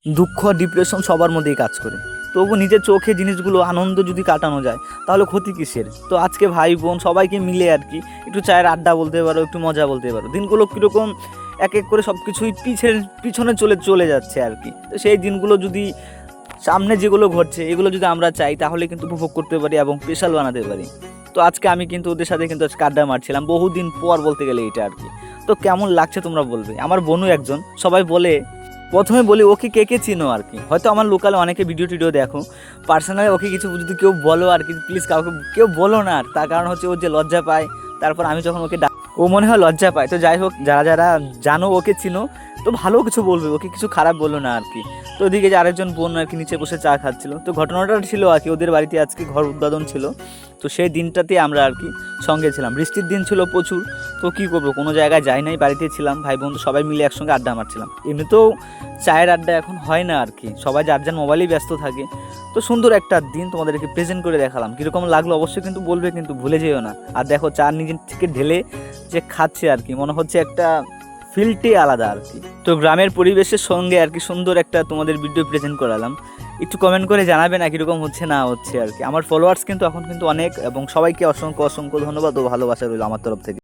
দুঃখ ডিপ্রেশন সবার মধ্যেই কাজ করে। তবু নিজের চোখে জিনিসগুলো আনন্দ যদি কাটানো যায় তাহলে ক্ষতি কিসের? তো আজকে ভাই বোন সবাইকে মিলে আর কি একটু চায়ের আড্ডা বলতে পারো, একটু মজা বলতে পারো। দিনগুলো কীরকম এক এক করে সব কিছুই পিছনে চলে যাচ্ছে আর কি। তো সেই দিনগুলো যদি সামনে যেগুলো ঘটছে এগুলো যদি আমরা চাই তাহলে কিন্তু উপভোগ করতে পারি এবং স্পেশাল বানাতে পারি। তো আজকে আমি কিন্তু ওদের সাথে কিন্তু আজকে আড্ডা মারছিলাম, বহুদিন পর বলতে গেলে এটা আর কি। তো কেমন লাগছে তোমরা বলবে। আমার বোনও একজন, সবাই বলে, প্রথমে বলি ওকে কে কে চিনো আর কি। হয়তো আমার লোকালে অনেকে ভিডিও টিডিও দেখো, পার্সোনালি ওকে কিছু যদি কেউ বলো আর কি, প্লিজ কাউকে কেউ বলো না। আর তার কারণ হচ্ছে ও যে লজ্জা পায়, তারপর আমি যখন ওকে ও মনে হয় লজ্জা পায়। তো যাই হোক, যারা যারা জানো ওকে চিনো তো ভালো কিছু বলবে, ওকে কিছু খারাপ বললো না আর কি। তো ওদিকে যে আরেকজন বোন আর কি নিচে বসে চা খাচ্ছিল। তো ঘটনাটা ছিল আর কি ওদের বাড়িতে আজকে ঘর উদ্বোধন ছিল। তো সেই দিনটাতে আমরা আর কি সঙ্গে ছিলাম, বৃষ্টির দিন ছিল প্রচুর। তো কী করবো, কোনো জায়গায় যাই নাই, বাড়িতে ছিলাম, ভাই বন্ধু সবাই মিলে একসঙ্গে আড্ডা মারছিলাম। এমনিতেও চায়ের আড্ডা এখন হয় না আর কি, সবাই যার যার মোবাইলেই ব্যস্ত থাকে। তো সুন্দর একটা দিন তোমাদেরকে প্রেজেন্ট করে দেখালাম, কীরকম লাগলো অবশ্যই কিন্তু বলবে, কিন্তু ভুলে যেও না। আর দেখো চা নিজের থেকে ঢেলে যে খাচ্ছে আর কি, মনে হচ্ছে একটা ফিলটাই আলাদা আর কি। তো গ্রামের পরিবেশের সঙ্গে আর কি সুন্দর একটা তোমাদের ভিডিও প্রেজেন্ট করালাম। একটু কমেন্ট করে জানাবে না কীরকম হচ্ছে না হচ্ছে আর কি। আমার ফলোয়ার্স কিন্তু এখন কিন্তু অনেক, এবং সবাইকে অসংখ্য অসংখ্য ধন্যবাদ ও ভালোবাসা রইল আমার তরফ থেকে।